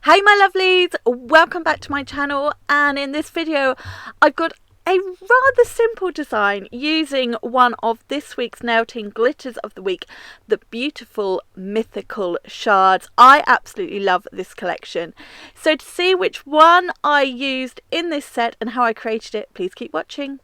Hey my lovelies, welcome back to my channel, and in this video I've got a rather simple design using one of this week's nail team glitters of the week, the beautiful Mythical Shards. I absolutely love this collection. So to see which one I used in this set and how I created it, please keep watching.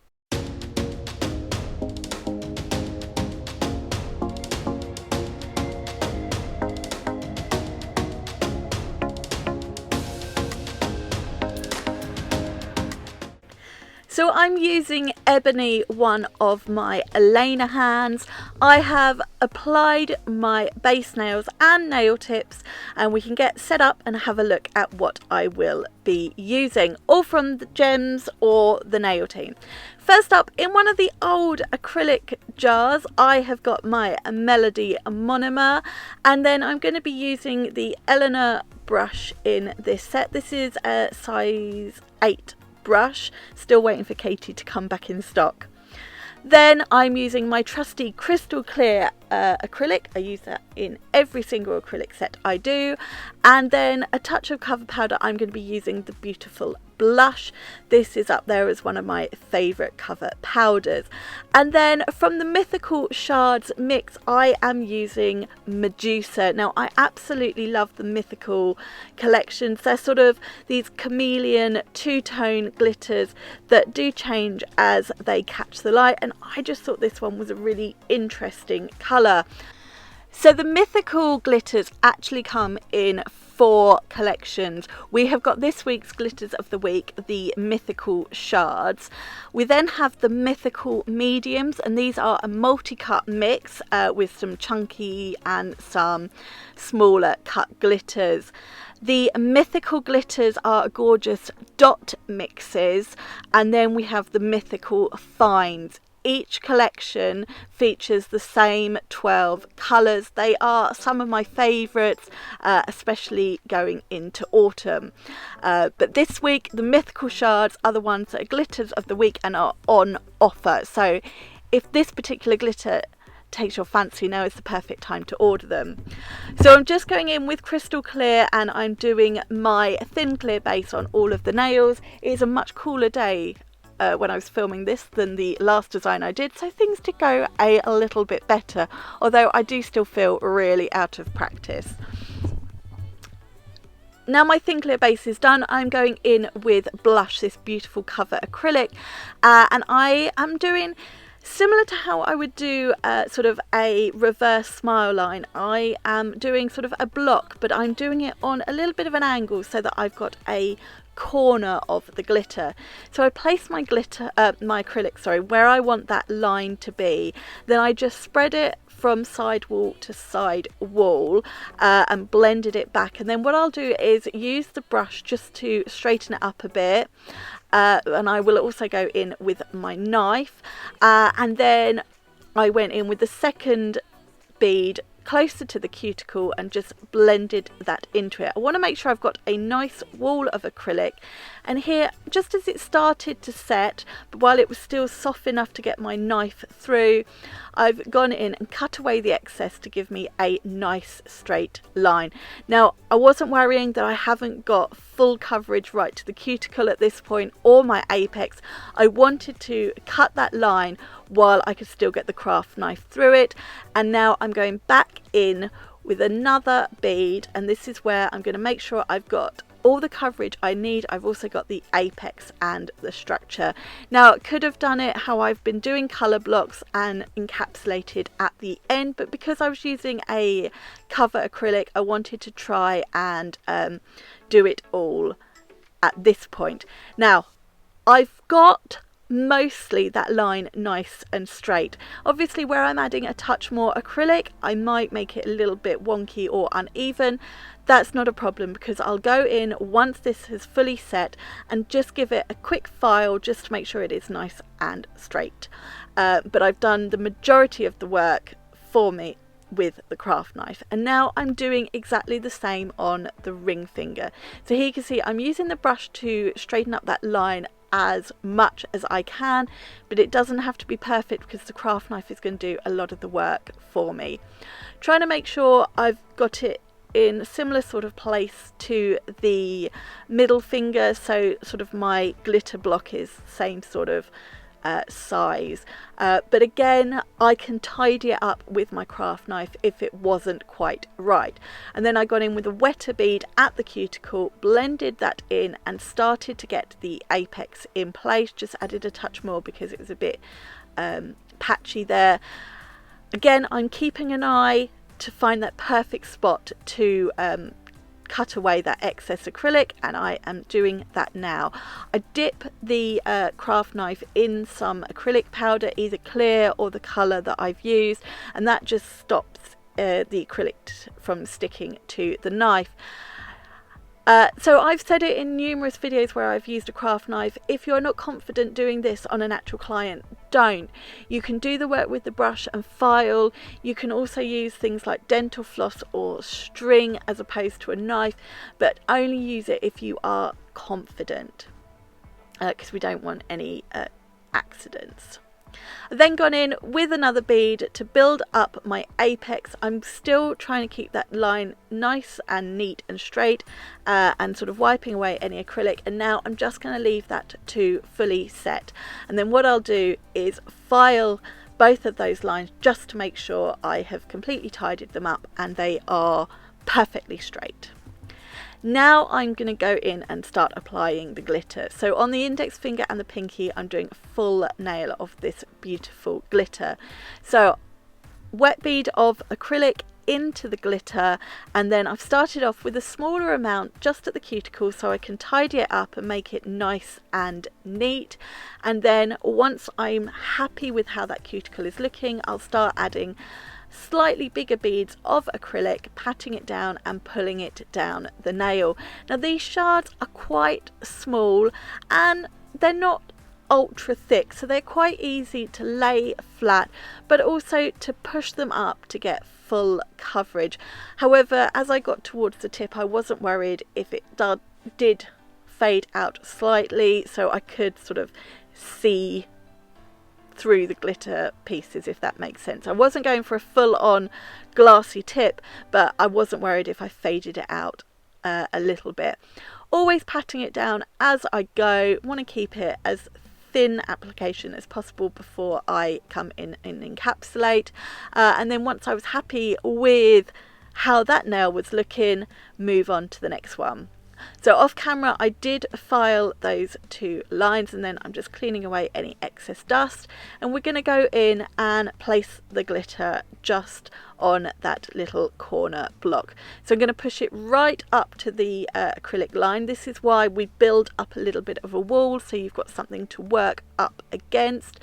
So I'm using Ebony, one of my Elena hands. I have applied my base nails and nail tips, and we can get set up and have a look at what I will be using, all from the gems or the nail team. First up, in one of the old acrylic jars, I have got my Melody monomer, and then I'm going to be using the Eleanor brush in this set. This is a size 8 brush, still waiting for Katie to come back in stock. Then I'm using my trusty crystal clear acrylic. I use that in every single acrylic set I do. And then a touch of cover powder. I'm going to be using the beautiful blush. This is up there as one of my favourite cover powders. And then from the Mythical Shards mix, I am using Medusa. Now I absolutely love the Mythical collections. They're sort of these chameleon two-tone glitters that do change as they catch the light, and I just thought this one was a really interesting colour. So the Mythical glitters actually come in 4 collections. We have got this week's glitters of the week, the Mythical Shards. We then have the Mythical mediums, and these are a multi-cut mix with some chunky and some smaller cut glitters. The Mythical glitters are gorgeous dot mixes, and then we have the Mythical fines. Each collection features the same 12 colours. They are some of my favourites, especially going into autumn. But this week, the Mythical Shards are the ones that are glitters of the week and are on offer. So if this particular glitter takes your fancy, now is the perfect time to order them. So I'm just going in with crystal clear, and I'm doing my thin clear base on all of the nails. It is a much cooler day when I was filming this than the last design I did, so things did go a little bit better, although I do still feel really out of practice. Now my thin clear base is done, I'm going in with blush, this beautiful cover acrylic, and I am doing similar to how I would do sort of a reverse smile line. I am doing sort of a block, but I'm doing it on a little bit of an angle so that I've got a corner of the glitter. So I place my acrylic where I want that line to be. Then I just spread it from side wall to side wall and blended it back. And then what I'll do is use the brush just to straighten it up a bit. And I will also go in with my knife, and then I went in with the second bead closer to the cuticle and just blended that into it. I want to make sure I've got a nice wall of acrylic, and here, just as it started to set, but while it was still soft enough to get my knife through, I've gone in and cut away the excess to give me a nice straight line. Now I wasn't worrying that I haven't got full coverage right to the cuticle at this point, or my apex. I wanted to cut that line while I could still get the craft knife through it. And now I'm going back in with another bead, and this is where I'm going to make sure I've got all the coverage I need. I've also got the apex and the structure. Now I could have done it how I've been doing colour blocks and encapsulated at the end, but because I was using a cover acrylic, I wanted to try and do it all at this point. Now I've got mostly that line nice and straight. Obviously where I'm adding a touch more acrylic, I might make it a little bit wonky or uneven. That's not a problem, because I'll go in once this has fully set and just give it a quick file just to make sure it is nice and straight. But I've done the majority of the work for me with the craft knife, and now I'm doing exactly the same on the ring finger. So here you can see I'm using the brush to straighten up that line as much as I can, but it doesn't have to be perfect because the craft knife is going to do a lot of the work for me. Trying to make sure I've got it in a similar sort of place to the middle finger, so sort of my glitter block is same sort of size, but again I can tidy it up with my craft knife if it wasn't quite right. And then I got in with a wetter bead at the cuticle, blended that in and started to get the apex in place. Just added a touch more because it was a bit patchy there. Again, I'm keeping an eye to find that perfect spot to cut away that excess acrylic, and I am doing that now. I dip the craft knife in some acrylic powder, either clear or the colour that I've used, and that just stops the acrylic from sticking to the knife. So I've said it in numerous videos where I've used a craft knife, if you're not confident doing this on an actual client, don't. You can do the work with the brush and file. You can also use things like dental floss or string as opposed to a knife, but only use it if you are confident, because we don't want any accidents. I've then gone in with another bead to build up my apex. I'm still trying to keep that line nice and neat and straight, and sort of wiping away any acrylic, and now I'm just going to leave that to fully set. And then what I'll do is file both of those lines just to make sure I have completely tidied them up and they are perfectly straight. Now I'm going to go in and start applying the glitter. So on the index finger and the pinky, I'm doing a full nail of this beautiful glitter. So wet bead of acrylic into the glitter, and then I've started off with a smaller amount just at the cuticle so I can tidy it up and make it nice and neat. And then once I'm happy with how that cuticle is looking, I'll start adding slightly bigger beads of acrylic, patting it down and pulling it down the nail. Now these shards are quite small and they're not ultra thick, so they're quite easy to lay flat, but also to push them up to get full coverage. However, as I got towards the tip, I wasn't worried if it did fade out slightly, so I could sort of see through the glitter pieces, if that makes sense. I wasn't going for a full-on glassy tip, but I wasn't worried if I faded it out a little bit. Always patting it down as I go. Want to keep it as thin application as possible before I come in and encapsulate, and then once I was happy with how that nail was looking, move on to the next one. So off camera I did file those two lines, and then I'm just cleaning away any excess dust, and we're going to go in and place the glitter just on that little corner block. So I'm going to push it right up to the acrylic line. This is why we build up a little bit of a wall, so you've got something to work up against.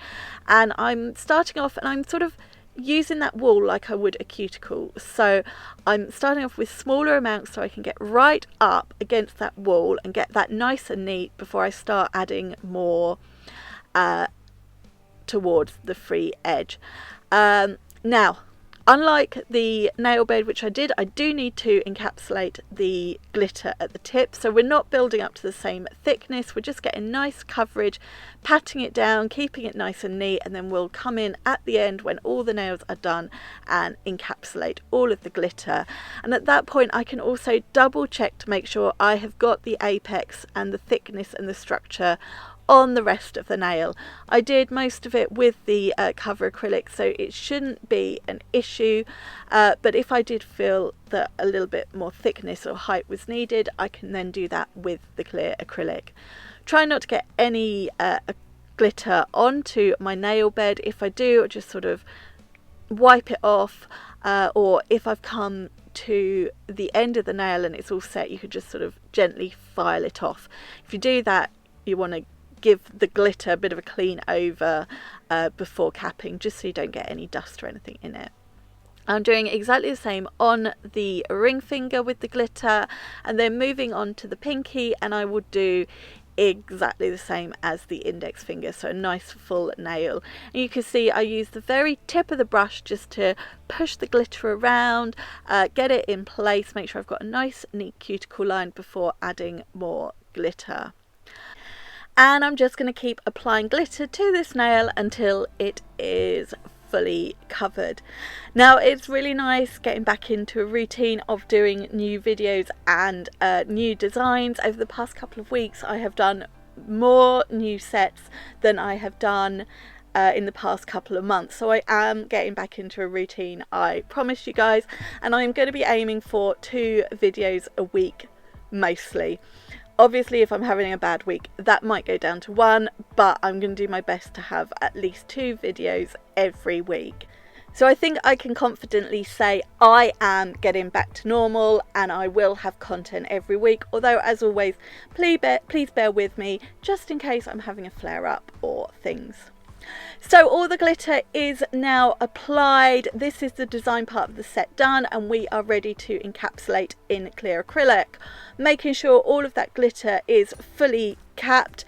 And I'm starting off and I'm sort of using that wall like I would a cuticle, so I'm starting off with smaller amounts so I can get right up against that wall and get that nice and neat before I start adding more towards the free edge. Now, unlike the nail bed, which I do need to encapsulate the glitter at the tip, so we're not building up to the same thickness, we're just getting nice coverage, patting it down, keeping it nice and neat, and then we'll come in at the end when all the nails are done and encapsulate all of the glitter. And at that point I can also double check to make sure I have got the apex and the thickness and the structure on the rest of the nail. I did most of it with the cover acrylic, so it shouldn't be an issue, but if I did feel that a little bit more thickness or height was needed, I can then do that with the clear acrylic. Try not to get any glitter onto my nail bed. If I do, I just sort of wipe it off, or if I've come to the end of the nail and it's all set, you could just sort of gently file it off. If you do that, you want to give the glitter a bit of a clean over before capping, just so you don't get any dust or anything in it. I'm doing exactly the same on the ring finger with the glitter, and then moving on to the pinky, and I will do exactly the same as the index finger, so a nice full nail. And you can see I use the very tip of the brush just to push the glitter around, get it in place, make sure I've got a nice neat cuticle line before adding more glitter. And I'm just going to keep applying glitter to this nail until it is fully covered. Now it's really nice getting back into a routine of doing new videos and new designs. Over the past couple of weeks I have done more new sets than I have done in the past couple of months, so I am getting back into a routine, I promise you guys, and I'm going to be aiming for 2 videos a week mostly. Obviously if I'm having a bad week that might go down to 1, but I'm going to do my best to have at least 2 videos every week. So I think I can confidently say I am getting back to normal, and I will have content every week, although as always please bear with me just in case I'm having a flare up or things. So all the glitter is now applied. This is the design part of the set done, and we are ready to encapsulate in clear acrylic, making sure all of that glitter is fully capped.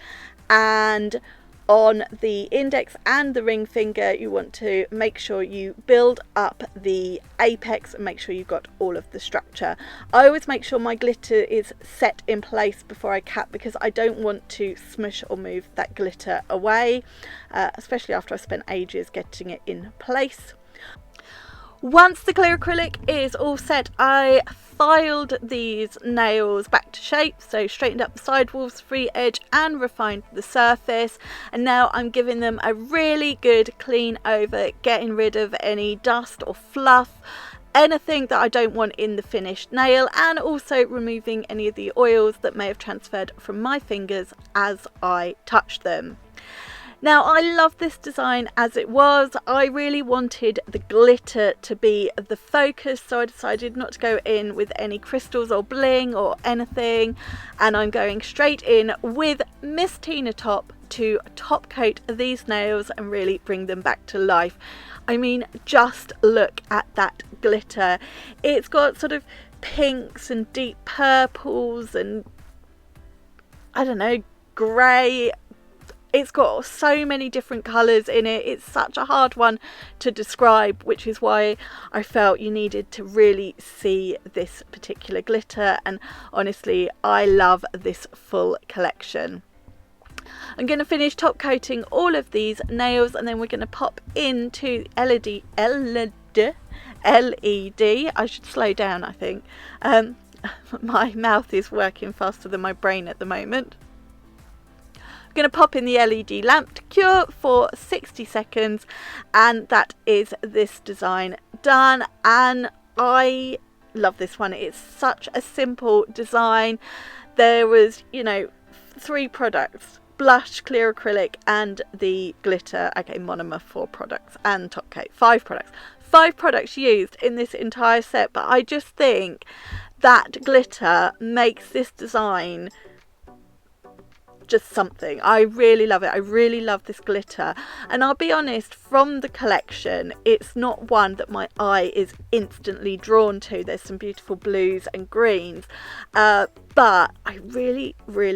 And on the index and the ring finger you want to make sure you build up the apex and make sure you've got all of the structure. I always make sure my glitter is set in place before I cap, because I don't want to smush or move that glitter away, especially after I've spent ages getting it in place. Once the clear acrylic is all set, I filed these nails back to shape, so straightened up the sidewalls, free edge and refined the surface, and now I'm giving them a really good clean over, getting rid of any dust or fluff, anything that I don't want in the finished nail, and also removing any of the oils that may have transferred from my fingers as I touched them. Now I love this design as it was. I really wanted the glitter to be the focus, so I decided not to go in with any crystals or bling or anything, and I'm going straight in with Miss Tina Top to top coat these nails and really bring them back to life. I mean, just look at that glitter. It's got sort of pinks and deep purples and I don't know, grey. It's got so many different colours in it. It's such a hard one to describe, which is why I felt you needed to really see this particular glitter, and honestly I love this full collection. I'm going to finish top coating all of these nails, and then we're going to pop into LED. I should slow down, I think. My mouth is working faster than my brain at the moment. I'm going to pop in the LED lamp to cure for 60 seconds, and that is this design done. And I love this one. It's such a simple design. There was, you know, 3 products: blush, clear acrylic and the glitter. Okay, monomer 4 products and top coat 5 products. 5 products used in this entire set, but I just think that glitter makes this design just something. I really love it. I really love this glitter, and I'll be honest, from the collection it's not one that my eye is instantly drawn to. There's some beautiful blues and greens, but I really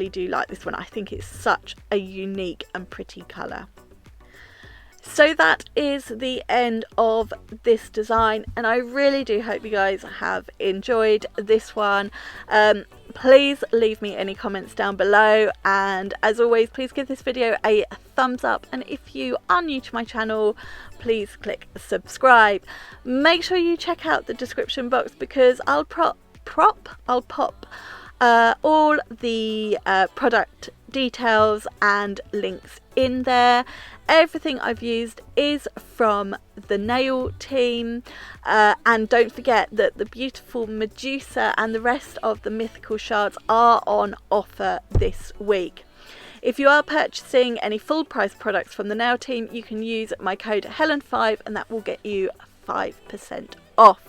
do like this one. I think it's such a unique and pretty colour. So that is the end of this design, and I really do hope you guys have enjoyed this one. Please leave me any comments down below, and as always please give this video a thumbs up, and if you are new to my channel please click subscribe. Make sure you check out the description box, because I'll pop all the product details and links in there. Everything I've used is from the nail team, and don't forget that the beautiful Medusa and the rest of the Mythical Shards are on offer this week. If you are purchasing any full price products from the nail team, you can use my code Helen5 and that will get you 5% off.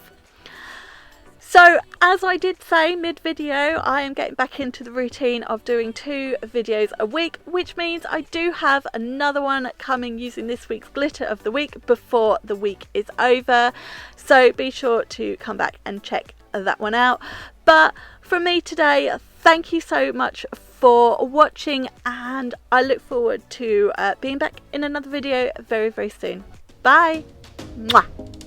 So as I did say mid-video, I am getting back into the routine of doing 2 videos a week, which means I do have another one coming using this week's glitter of the week before the week is over. So be sure to come back and check that one out. But from me today, thank you so much for watching, and I look forward to being back in another video very soon. Bye! Mwah.